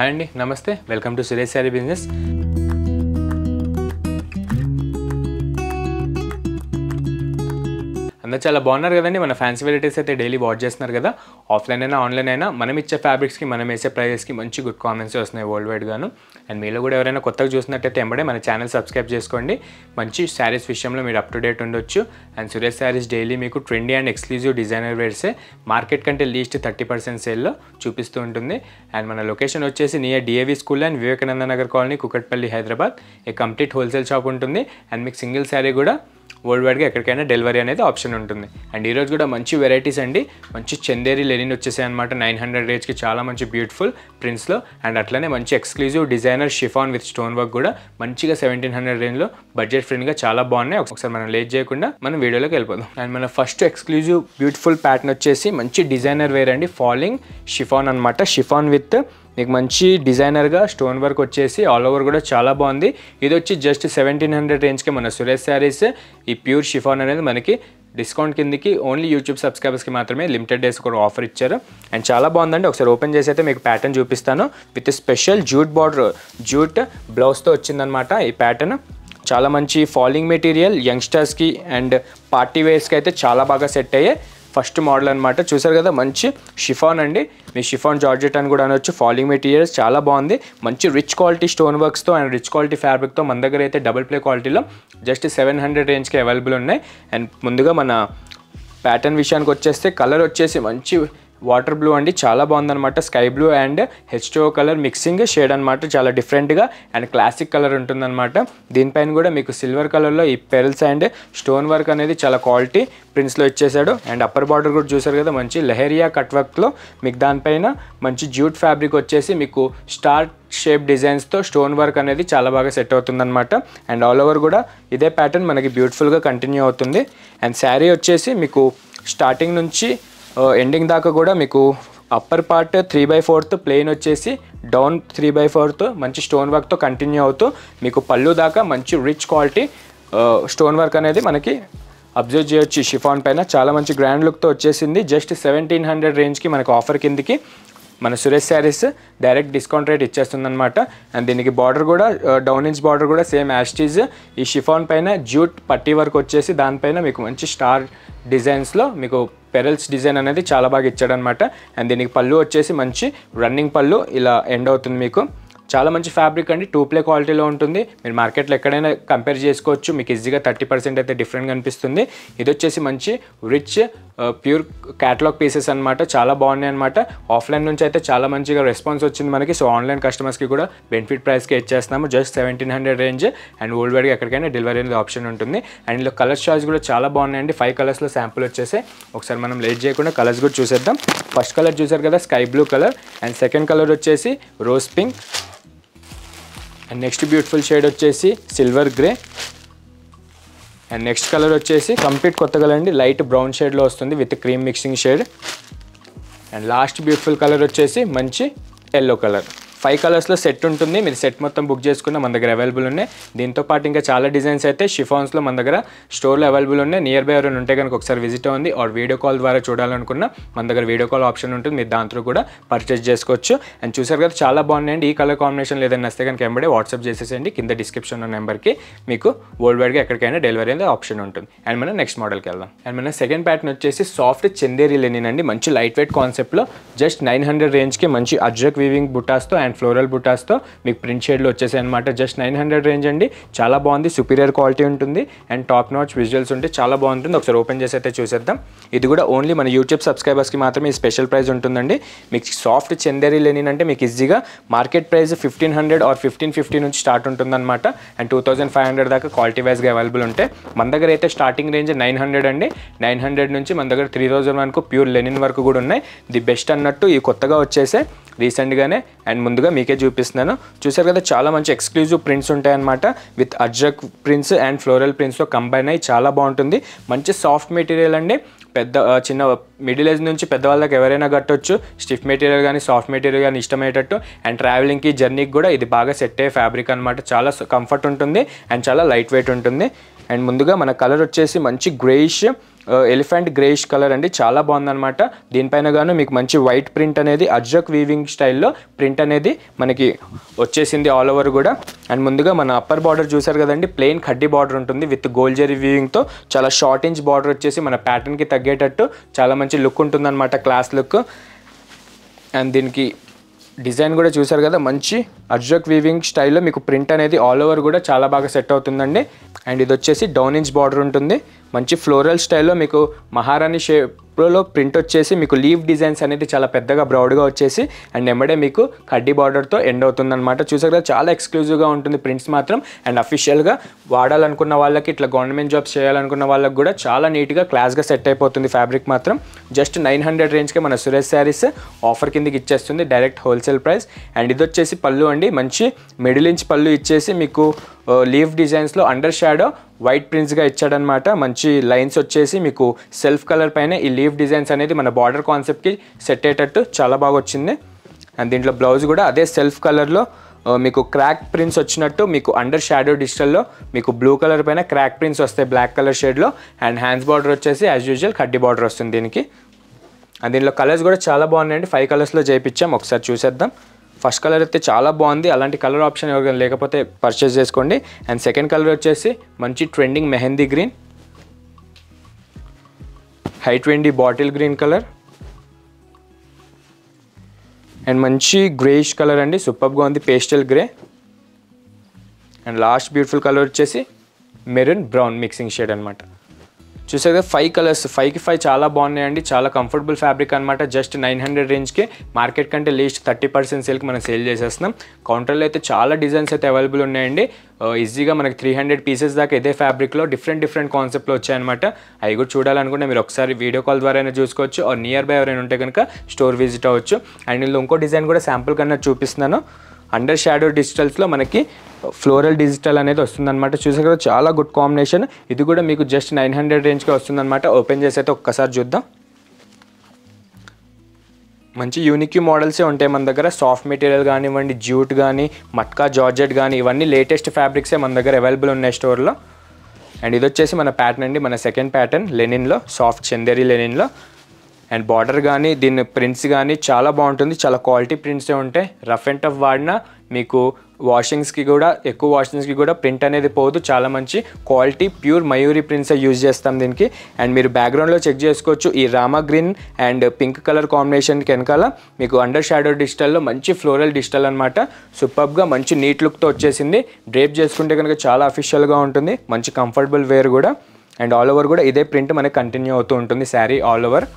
Hi అండి, నమస్తే. Welcome to Suresh sari business. అందరూ చాలా బాగున్నారు కదండి. మన ఫ్యాన్సీ వెరైటీస్ అయితే డైలీ వాచ్ చేస్తున్నారు కదా. ఆఫ్లైన్ అయినా ఆన్లైన్ అయినా మనం ఇచ్చే ఫ్యాబ్రిక్స్కి మనం వేసే ప్రైజెస్కి మంచి గుడ్ కామెంట్స్ వస్తున్నాయి వరల్డ్ వైడ్ గాను. అండ్ మీలో కూడా ఎవరైనా కొత్తగా చూసినట్టయితే ఎంబడే మన ఛానల్ సబ్స్క్రైబ్ చేసుకోండి. మంచి శారీస్ విషయంలో మీరు అప్ టు డేట్ ఉండొచ్చు. అండ్ సురేష్ శారీస్ డైలీ మీకు ట్రెండీ అండ్ ఎక్స్క్లూజివ్ డిజైనర్ వేర్సే మార్కెట్ కంటే లీస్ట్ 30% సేల్లో చూపిస్తూ ఉంటుంది. అండ్ మన లొకేషన్ వచ్చేసి near DAV school and Vivekananda Nagar colony, Kukatpally, Hyderabad. A complete wholesale shop ఉంటుంది. అండ్ మీకు సింగిల్ శారీ కూడా వరల్డ్ వైడ్గా ఎక్కడికైనా డెలివరీ అనేది ఆప్షన్ ఉంటుంది. అండ్ ఈరోజు కూడా మంచి వెరైటీస్ అండి. మంచి చందేరి లెనిన్ వచ్చేసాయి అనమాట. 900 రేంజ్కి చాలా మంచి బ్యూటిఫుల్ ప్రింట్స్లో. అండ్ అట్లనే మంచి exclusive designer chiffon with stone work కూడా మంచిగా 1700 రేంజ్లో బడ్జెట్ ఫ్రెండ్గా చాలా బాగున్నాయి. ఒకసారి మనం లేట్ చేయకుండా మనం వీడియోలోకి వెళ్ళిపోదాం. అండ్ మన ఫస్ట్ ఎక్స్క్లూజివ్ బ్యూటిఫుల్ ప్యాటర్న్ వచ్చేసి మంచి డిజైనర్ వేర్ అండి. ఫాలింగ్ షిఫాన్ అనమాట. షిఫాన్ విత్ మీకు మంచి డిజైనర్గా స్టోన్ వర్క్ వచ్చేసి ఆల్ ఓవర్ కూడా చాలా బాగుంది. ఇది వచ్చి జస్ట్ 1700 రేంజ్కి మన సురేష్ శారీస్ ఈ ప్యూర్ షిఫాన్ అనేది మనకి డిస్కౌంట్ కిందకి ఓన్లీ యూట్యూబ్ సబ్స్క్రైబర్స్కి మాత్రమే లిమిటెడ్ డేస్ కూడా ఆఫర్ ఇచ్చారు. అండ్ చాలా బాగుందండి. ఒకసారి ఓపెన్ చేసి అయితే మీకు ప్యాటర్న్ చూపిస్తాను. With special jute border, jute బ్లౌజ్తో వచ్చిందనమాట ఈ ప్యాటర్న్. చాలా మంచి ఫాలింగ్ మెటీరియల్, యంగ్స్టర్స్కి అండ్ పార్టీ వేర్స్కి అయితే చాలా బాగా సెట్ అయ్యే ఫస్ట్ మోడల్ అనమాట. చూసారు కదా, మంచి షిఫాన్ అండి. మీ షిఫాన్ జార్జెట్ అని కూడా అనొచ్చు. ఫాలింగ్ మెటీరియల్స్ చాలా బాగుంది. మంచి రిచ్ క్వాలిటీ స్టోన్ వర్క్స్తో అండ్ రిచ్ క్వాలిటీ ఫ్యాబ్రిక్తో మన దగ్గర అయితే డబుల్ ప్లే క్వాలిటీలో జస్ట్ 700 రేంజ్కి అవైలబుల్ ఉన్నాయి. అండ్ ముందుగా మన ప్యాటర్న్ విషయానికి వచ్చేస్తే కలర్ వచ్చేసి మంచి వాటర్ బ్లూ అండి. చాలా బాగుందన్నమాట. Sky blue and H2O colour mixing shade అనమాట. చాలా డిఫరెంట్గా అండ్ క్లాసిక్ కలర్ ఉంటుందన్నమాట. దీనిపైన కూడా మీకు సిల్వర్ కలర్లో ఈ పెరల్స్ అండ్ స్టోన్ వర్క్ అనేది చాలా క్వాలిటీ ప్రింట్స్లో ఇచ్చేసాడు. అండ్ అప్పర్ బార్డర్ కూడా చూసారు కదా, మంచి లెహరియా కట్ వర్క్లో మీకు దానిపైన మంచి జ్యూట్ ఫ్యాబ్రిక్ వచ్చేసి మీకు స్టార్ షేప్ డిజైన్స్తో స్టోన్ వర్క్ అనేది చాలా బాగా సెట్ అవుతుందన్నమాట. అండ్ ఆల్ ఓవర్ కూడా ఇదే ప్యాటర్న్ మనకి బ్యూటిఫుల్గా కంటిన్యూ అవుతుంది. అండ్ శారీ వచ్చేసి మీకు స్టార్టింగ్ నుంచి ఎండింగ్ దాకా కూడా మీకు అప్పర్ పార్ట్ 3/4 ప్లెయిన్ వచ్చేసి డౌన్ 3/4 మంచి స్టోన్ వర్క్తో కంటిన్యూ అవుతూ మీకు పళ్ళు దాకా మంచి రిచ్ క్వాలిటీ స్టోన్ వర్క్ అనేది మనకి అబ్జర్వ్ చేయొచ్చు. షిఫాన్ పైన చాలా మంచి గ్రాండ్ లుక్తో వచ్చేసింది. జస్ట్ 1700 రేంజ్కి మనకు ఆఫర్ కిందకి మన Suresh Sarees direct discount rate ఇచ్చేస్తుందన్నమాట. అండ్ దీనికి బార్డర్ కూడా డౌన్ ఇంచ్ బార్డర్ కూడా సేమ్ యాస్టీజ్. ఈ షిఫాన్ పైన జ్యూట్ పట్టీ వర్క్ వచ్చేసి దానిపైన మీకు మంచి స్టార్ డిజైన్స్లో మీకు పెరల్స్ డిజైన్ అనేది చాలా బాగా ఇచ్చాడనమాట. అండ్ దీనికి పళ్ళు వచ్చేసి మంచి రన్నింగ్ పళ్ళు ఇలా ఎండ్ అవుతుంది. మీకు చాలా మంచి ఫ్యాబ్రిక్ అండి. 2 ప్లే క్వాలిటీలో ఉంటుంది. మీరు మార్కెట్లో ఎక్కడైనా కంపేర్ చేసుకోవచ్చు. మీకు ఈజీగా 30% అయితే డిఫరెంట్గా అనిపిస్తుంది. ఇది వచ్చేసి మంచి రిచ్ ప్యూర్ క్యాటలాగ్ పీసెస్ అనమాట. చాలా బాగున్నాయి అనమాట. ఆఫ్లైన్ నుంచి అయితే చాలా మంచిగా రెస్పాన్స్ వచ్చింది మనకి. సో ఆన్లైన్ కస్టమర్స్కి కూడా బెనిఫిట్ ప్రైస్కి ఇచ్చేస్తున్నాము. జస్ట్ 1700 రేంజ్ అండ్ వరల్డ్ వైడ్గా ఎక్కడికైనా డెలివరీ అనేది ఆప్షన్ ఉంటుంది. అండ్ ఇందులో కలర్ చాయిస్ కూడా చాలా బాగున్నాయండి. 5 కలర్స్లో శాంపుల్ వచ్చేసి ఒకసారి మనం లేట్ చేయకుండా కలర్స్ కూడా చూసేద్దాం. ఫస్ట్ కలర్ చూసారు కదా, sky blue colour. And second colour వచ్చేసి rose pink. And next beautiful shade వచ్చేసి silver grey. And next colour వచ్చేసి కంప్లీట్ కొత్త కలర్ అండి. లైట్ బ్రౌన్ షేడ్లో వస్తుంది with cream mixing shade. And last beautiful colour వచ్చేసి మంచి ఎల్లో కలర్. 5 కలర్స్లో సెట్ ఉంటుంది. మీరు సెట్ మొత్తం బుక్ చేసుకున్న మన దగ్గర అవైలబుల్ ఉన్నాయి. దీంతో పాటు ఇంకా చాలా డిజైన్స్ అయితే షిఫాన్స్లో మన దగ్గర స్టోర్లో అవైలబుల్ ఉన్నాయి. నియర్ బై ఎవరైనా ఉంటే కనుక ఒకసారి విజిట్ అవ్వండి. ఆర్ వీడియో కాల్ ద్వారా చూడాలనుకున్నా మన దగ్గర వీడియో కాల్ ఆప్షన్ ఉంటుంది. మీరు దాంతో కూడా పర్చేస్ చేసుకోవచ్చు. అండ్ చూసారు కదా, చాలా బాగున్నాయండి. ఈ కలర్ కాంబినేషన్ లేదని వస్తే కనుక ఎంబడే వాట్సాప్ చేసేసేయండి. కింద డిస్క్రిప్షన్ నెంబర్కి మీకు వరల్డ్ వైడ్గా ఎక్కడికైనా డెలివరీ అనేది ఆప్షన్ ఉంటుంది. అండ్ మనం నెక్స్ట్ మోడల్కి వెళ్దాం. అండ్ మన సెకండ్ ప్యాటర్న్ వచ్చేసి సాఫ్ట్ చందేరి లెనిన్ అండి. మంచి లైట్ వెయిట్ కాన్సెప్ట్లో జస్ట్ 900 రేంజ్కి మంచి అజ్రక్ వీవింగ్ బుటాస్తో అండ్ ఫ్లోరల్ బుటాస్తో మీకు ప్రింట్ షేడ్లో వచ్చేసాయి అనమాట. జస్ట్ 900 రేంజ్ అండి. చాలా బాగుంది. సుపీరియర్ క్వాలిటీ ఉంటుంది అండ్ టాప్ నాచ్ విజువల్స్ ఉంటే చాలా బాగుంటుంది. ఒకసారి ఓపెన్ చేసి అయితే చూసేద్దాం. ఇది కూడా ఓన్లీ మన యూట్యూబ్ సబ్స్క్రైబర్స్కి మాత్రమే ఈ స్పెషల్ ప్రైస్ ఉంటుందండి. మీకు సాఫ్ట్ చందేరి లెనిన్ అంటే మీకు ఈజీగా మార్కెట్ ప్రైస్ 1500 ఆర్ 1550 నుంచి స్టార్ట్ ఉంటుందన్నమాట. అండ్ 2500 దాకా క్వాలిటీ వైజ్గా అవైలబుల్ ఉంటాయి. మన దగ్గర అయితే స్టార్టింగ్ రేంజ్ 900 అండి. 900 నుంచి మన దగ్గర 3000 వరకు ప్యూర్ లెనిన్ వరకు కూడా ఉన్నాయి. ది బెస్ట్ అన్నట్టు ఈ కొత్తగా వచ్చేసే రీసెంట్గానే. అండ్ ముందుగా మీకే చూపిస్తున్నాను. చూసారు కదా, చాలా మంచి ఎక్స్క్లూజివ్ ప్రింట్స్ ఉంటాయన్నమాట. With ajrak prints and floral ప్రింట్స్తో కంబైన్ అయ్యి చాలా బాగుంటుంది. మంచి సాఫ్ట్ మెటీరియల్ అండి. చిన్న మిడిల్ ఏజ్ నుంచి పెద్దవాళ్ళకి ఎవరైనా కట్టొచ్చు. స్టిఫ్ మెటీరియల్ కానీ సాఫ్ట్ మెటీరియల్ కానీ ఇష్టమయ్యేటట్టు. అండ్ ట్రావెలింగ్కి జర్నీకి కూడా ఇది బాగా సెట్ అయ్యే ఫ్యాబ్రిక్ అనమాట. చాలా కంఫర్ట్ ఉంటుంది అండ్ చాలా లైట్ వెయిట్ ఉంటుంది. అండ్ ముందుగా మన కలర్ వచ్చేసి మంచి గ్రేయిష్ ఎలిఫెంట్ గ్రేష్ కలర్ అండి, చాలా బాగుందన్నమాట. దీనిపైన గాను మీకు మంచి వైట్ ప్రింట్ అనేది అజ్రక్ వీవింగ్ స్టైల్లో ప్రింట్ అనేది మనకి వచ్చేసింది ఆల్ ఓవర్ కూడా. అండ్ ముందుగా మన అప్పర్ బార్డర్ చూసారు కదండి, ప్లెయిన్ ఖడ్డీ బార్డర్ ఉంటుంది విత్ గోల్డ్ జరీ వీవింగ్తో. చాలా షార్ట్ ఇంచ్ బార్డర్ వచ్చేసి మన ప్యాటర్న్కి తగ్గేటట్టు చాలా మంచి లుక్ ఉంటుందన్నమాట, క్లాస్ లుక్. అండ్ దీనికి డిజైన్ కూడా చూసారు కదా, మంచి అజ్రక్ వీవింగ్ స్టైల్లో మీకు ప్రింట్ అనేది ఆల్ ఓవర్ కూడా చాలా బాగా సెట్ అవుతుందండి. అండ్ ఇది వచ్చేసి డౌన్ ఇంచ్ బార్డర్ ఉంటుంది, మంచి ఫ్లోరల్ స్టైల్లో మీకు మహారాణి షేప్లో ప్రింట్ వచ్చేసి మీకు లీవ్ డిజైన్స్ అనేది చాలా పెద్దగా బ్రౌడ్గా వచ్చేసి అండ్ ఎమ్మడే మీకు కడ్డీ బార్డర్తో ఎండ్ అవుతుందన్నమాట. చూసారు కదా, చాలా ఎక్స్క్లూజివ్గా ఉంటుంది ప్రింట్స్ మాత్రం. అండ్ అఫీషియల్గా వాడాలనుకున్న వాళ్ళకి, ఇట్లా గవర్నమెంట్ జాబ్స్ చేయాలనుకున్న వాళ్ళకి కూడా చాలా నీట్గా క్లాస్గా సెట్ అయిపోతుంది ఫ్యాబ్రిక్ మాత్రం. జస్ట్ 900 రేంజ్కే మన సురేష్ శారీస్ ఆఫర్ కిందకి ఇచ్చేస్తుంది, డైరెక్ట్ హోల్సేల్ ప్రైస్. అండ్ ఇది వచ్చేసి పళ్ళు అండి, మంచి మిడిల్ ఇంచ్ పళ్ళు ఇచ్చేసి మీకు లీవ్ డిజైన్స్లో అండర్ షాడో వైట్ ప్రింట్స్గా ఇచ్చాడనమాట. మంచి లైన్స్ వచ్చేసి మీకు సెల్ఫ్ కలర్ పైన ఈ లీవ్ డిజైన్స్ అనేది మన బార్డర్ కాన్సెప్ట్కి సెట్ అయ్యేటట్టు చాలా బాగా వచ్చింది. అండ్ దీంట్లో బ్లౌజ్ కూడా అదే సెల్ఫ్ కలర్లో మీకు క్రాక్ ప్రింట్స్ వచ్చినట్టు మీకు అండర్ షాడో డిజిటల్లో మీకు బ్లూ కలర్ పైన క్రాక్ ప్రింట్స్ వస్తాయి బ్లాక్ కలర్ షేడ్లో. అండ్ హ్యాండ్స్ బార్డర్ వచ్చేసి యాజ్ యూజువల్ కడ్డీ బార్డర్ వస్తుంది దీనికి. అండ్ దీంట్లో కలర్స్ కూడా చాలా బాగున్నాయండి, 5 కలర్స్లో చేయించాం, ఒకసారి చూసేద్దాం. ఫస్ట్ కలర్ అయితే చాలా బాగుంది, అలాంటి కలర్ ఆప్షన్ ఎవరికైనా లేకపోతే పర్చేస్ చేసుకోండి. అండ్ సెకండ్ కలర్ వచ్చేసి మంచి ట్రెండింగ్ మెహందీ గ్రీన్, హై-20 బాటిల్ గ్రీన్ కలర్. అండ్ మంచి గ్రేష్ కలర్ అండి, సూపర్గా ఉంది, pastel grey. And last beautiful colour వచ్చేసి మెరూన్ బ్రౌన్ మిక్సింగ్ షేడ్ అనమాట. చూసారు కదా, 5 కలర్స్, 5కి 5 చాలా బాగున్నాయండి, చాలా కంఫర్టబుల్ ఫ్యాబ్రిక్ అనమాట. జస్ట్ 900 రేంజ్కి మార్కెట్ కంటే లీస్ట్ 30% సేల్కి మనం సేల్ చేసేస్తున్నాం. కౌంటర్లో అయితే చాలా డిజైన్స్ అయితే అవైలబుల్ ఉన్నాయండి. ఈజీగా మనకి 300 పీసెస్ దాకా ఇదే ఫ్యాబ్రిక్లో డిఫరెంట్ కాన్సెప్ట్లో వచ్చాయన్నమాట. అవి కూడా చూడాలనుకుంటే మీరు ఒకసారి వీడియో కాల్ ద్వారా అయినా చూసుకోవచ్చు, నియర్ బై ఎవరైనా ఉంటే కనుక స్టోర్ విజిట్ అవ్వచ్చు. అండ్ ఇందులో ఇంకో డిజైన్ కూడా శాంపుల్ కన్నా చూపిస్తున్నాను. అండర్ షాడో డిజిటల్స్లో మనకి ఫ్లోరల్ డిజిటల్ అనేది వస్తుందన్నమాట. చూసారు కదా, చాలా గుడ్ కాంబినేషన్. ఇది కూడా మీకు జస్ట్ 900 రేంజ్కి వస్తుందన్నమాట. ఓపెన్ చేసి అయితే ఒక్కసారి చూద్దాం. మంచి యూనిక్ మోడల్సే ఉంటాయి మన దగ్గర. సాఫ్ట్ మెటీరియల్ కానివ్వండి, జ్యూట్ కానీ, మట్కా జార్జెట్ కానీ, ఇవన్నీ లేటెస్ట్ ఫ్యాబ్రిక్సే మన దగ్గర అవైలబుల్ ఉన్నాయి స్టోర్లో. అండ్ ఇది వచ్చేసి మన ప్యాటర్న్ అండి, మన సెకండ్ ప్యాటర్న్ లెనిన్లో, సాఫ్ట్ చందేరి లెనిన్లో. అండ్ బార్డర్ కానీ దీని ప్రింట్స్ కానీ చాలా బాగుంటుంది, చాలా క్వాలిటీ ప్రింట్సే ఉంటాయి. రఫ్ అండ్ టఫ్ వాడినా మీకు వాషింగ్స్కి కూడా, ఎక్కువ వాషింగ్స్కి కూడా ప్రింట్ అనేది పోదు. చాలా మంచి quality pure Mayuri prints use చేస్తాం దీనికి. అండ్ మీరు బ్యాక్గ్రౌండ్లో చెక్ చేసుకోవచ్చు, ఈ Rama green and pink colour కాంబినేషన్కి వెనకాల మీకు అండర్ షాడో డిజిటల్లో మంచి ఫ్లోరల్ డిజిటల్ అనమాట. సూపర్గా మంచి నీట్ లుక్తో వచ్చేసింది. డ్రేప్ చేసుకుంటే కనుక చాలా అఫీషియల్గా ఉంటుంది, మంచి కంఫర్టబుల్ వేర్ కూడా. అండ్ ఆల్ ఓవర్ కూడా ఇదే ప్రింట్ మనకి కంటిన్యూ అవుతూ ఉంటుంది శారీ ఆల్ ఓవర్.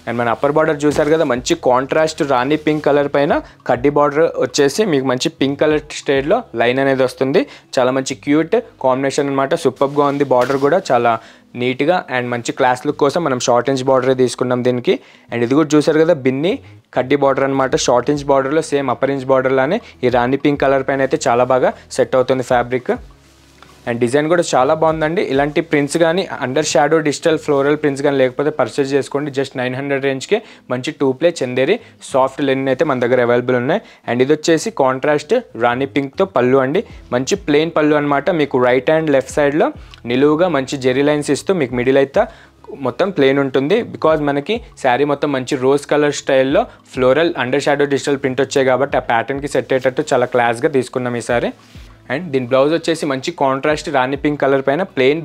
అండ్ మన అప్పర్ బార్డర్ చూసారు కదా, మంచి కాంట్రాస్ట్ రాణి పింక్ కలర్ పైన కడ్డీ బార్డర్ వచ్చేసి మీకు మంచి పింక్ కలర్ స్టేడ్లో లైన్ అనేది వస్తుంది. చాలా మంచి క్యూట్ కాంబినేషన్ అనమాట. సూపర్గా ఉంది బార్డర్ కూడా, చాలా నీట్గా అండ్ మంచి క్లాస్ లుక్ కోసం మనం షార్ట్ ఇంచ్ బార్డరే తీసుకున్నాం దీనికి. అండ్ ఇది కూడా చూసారు కదా, బిన్ని కడ్డీ బార్డర్ అనమాట. షార్ట్ ఇంచ్ బార్డర్లో సేమ్ అప్పర్ ఇంచ్ బార్డర్ లానే ఈ రాణి పింక్ కలర్ పైన అయితే చాలా బాగా సెట్ అవుతుంది ఫ్యాబ్రిక్. అండ్ డిజైన్ కూడా చాలా బాగుందండి. ఇలాంటి ప్రింట్స్ కానీ under shadow digital floral prints కానీ లేకపోతే పర్చేస్ చేసుకోండి. జస్ట్ 900 రేంజ్కే మంచి 2 ప్లే చందేరి సాఫ్ట్ లెనిన్ అయితే మన దగ్గర అవైలబుల్ ఉన్నాయి. అండ్ ఇది వచ్చేసి కాంట్రాస్ట్ రాణి పింక్తో పళ్ళు అండి, మంచి ప్లెయిన్ పళ్ళు అనమాట. మీకు రైట్ అండ్ లెఫ్ట్ సైడ్లో నిలువుగా మంచి జెరీ లైన్స్ ఇస్తూ మీకు మిడిల్ అయితే మొత్తం ప్లెయిన్ ఉంటుంది. బికాజ్ మనకి శారీ మొత్తం మంచి రోజ్ కలర్ స్టైల్లో floral under shadow digital print వచ్చాయి కాబట్టి ఆ ప్యాటర్న్కి సెట్ అయ్యేటట్టు చాలా క్లాస్గా తీసుకున్నాం ఈసారి. అండ్ దీని బ్లౌజ్ వచ్చేసి మంచి కాంట్రాస్ట్ రాణి పింక్ కలర్ పైన ప్లెయిన్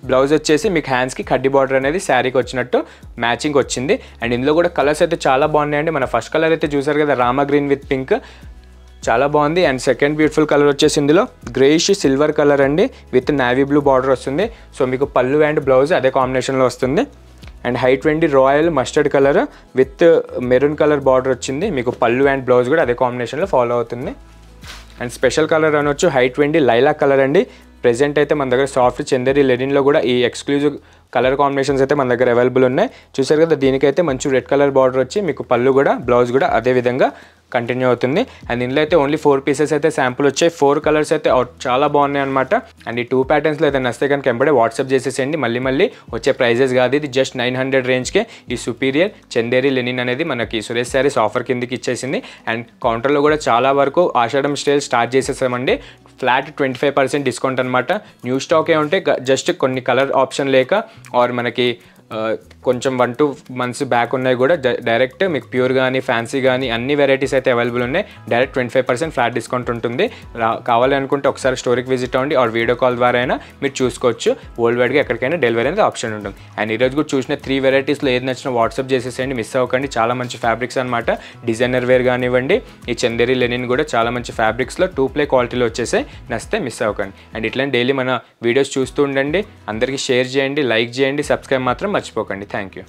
బ్లౌజ్ వచ్చేసి మీకు హ్యాండ్స్కి కడ్డీ బార్డర్ అనేది శారీకి వచ్చినట్టు మ్యాచింగ్ వచ్చింది. అండ్ ఇందులో కూడా కలర్స్ అయితే చాలా బాగున్నాయండి. మన ఫస్ట్ కలర్ అయితే చూసారు కదా, రామా గ్రీన్ విత్ పింక్, చాలా బాగుంది. అండ్ సెకండ్ బ్యూటిఫుల్ కలర్ వచ్చేసి ఇందులో గ్రేష్ సిల్వర్ కలర్ అండి విత్ నావీ బ్లూ బార్డర్ వస్తుంది. సో మీకు పళ్ళు అండ్ బ్లౌజ్ అదే కాంబినేషన్లో వస్తుంది. అండ్ హై-20 royal mustard colour with maroon colour border వచ్చింది. మీకు పళ్ళు అండ్ బ్లౌజ్ కూడా అదే కాంబినేషన్లో ఫాలో అవుతుంది. అండ్ స్పెషల్ కలర్ అనొచ్చు హై-20 లైలాక్ కలర్ అండి. ప్రెజెంట్ అయితే మన దగ్గర సాఫ్ట్ చందేరి లెనిన్లో కూడా ఈ ఎక్స్క్లూజివ్ కలర్ కాంబినేషన్స్ అయితే మన దగ్గర అవైలబుల్ ఉన్నాయి. చూసారు కదా, దీనికైతే మంచి రెడ్ కలర్ బార్డర్ వచ్చి మీకు పళ్ళు కూడా బ్లౌజ్ కూడా అదే విధంగా కంటిన్యూ అవుతుంది. అండ్ ఇందులో అయితే ఓన్లీ 4 పీసెస్ అయితే శాంపుల్ వచ్చాయి. 4 కలర్స్ అయితే చాలా బాగున్నాయి అనమాట. అండ్ ఈ 2 ప్యాటర్న్స్లో అయితే నస్తే కనుక ఎంబడే వాట్సాప్ చేసేసేయండి. మళ్ళీ వచ్చే ప్రైజెస్ కాదు, ఇది జస్ట్ 900 రేంజ్కే ఈ సుపీరియర్ చందేరి లెనిన్ అనేది మనకి సురేష్ శారీస్ ఆఫర్ కిందకి ఇచ్చేసింది. అండ్ కౌంటర్లో కూడా చాలా వరకు ఆషాఢం స్టైల్ స్టార్ట్ ఫ్లాట్ 25% డిస్కౌంట్ అనమాట. న్యూ స్టాకే ఉంటే జస్ట్ కొన్ని కలర్ ఆప్షన్ లేక ఆర్ మనకి కొంచెం 1-2 months బ్యాక్ ఉన్నాయి కూడా డైరెక్ట్ మీకు ప్యూర్ కానీ ఫ్యాన్సీ కానీ అన్ని వెరైటీస్ అయితే అవైలబుల్ ఉన్నాయి. డైరెక్ట్ 25% ఫ్లాట్ డిస్కౌంట్ ఉంటుంది. కావాలి అనుకుంటే ఒకసారి స్టోర్కి విజిట్ అవ్వండి ఆర్ వీడియో కాల్ ద్వారా అయినా మీరు చూసుకోవచ్చు. వరల్డ్ వైడ్గా ఎక్కడికైనా డెలివరీ అనేది ఆప్షన్ ఉంటుంది. అండ్ ఈరోజు కూడా చూసిన 3 వెరైటీస్లో ఏది నచ్చినా వాట్సాప్ చేసేసేయండి, మిస్ అవ్వకండి. చాలా మంచి ఫ్యాబ్రిక్స్ అనమాట. డిజైనర్ వేర్ కానివ్వండి, ఈ చందేరి లెనిన్ కూడా చాలా మంచి ఫ్యాబ్రిక్స్లో 2 క్వాలిటీలో వచ్చేసాయి. నచ్చితే మిస్ అవ్వకండి. అండ్ ఇట్లాంటి డైలీ మన వీడియోస్ చూస్తూ ఉండండి. అందరికీ షేర్ చేయండి, లైక్ చేయండి, సబ్స్క్రైబ్ మాత్రం మర్చిపోకండి. Thank you.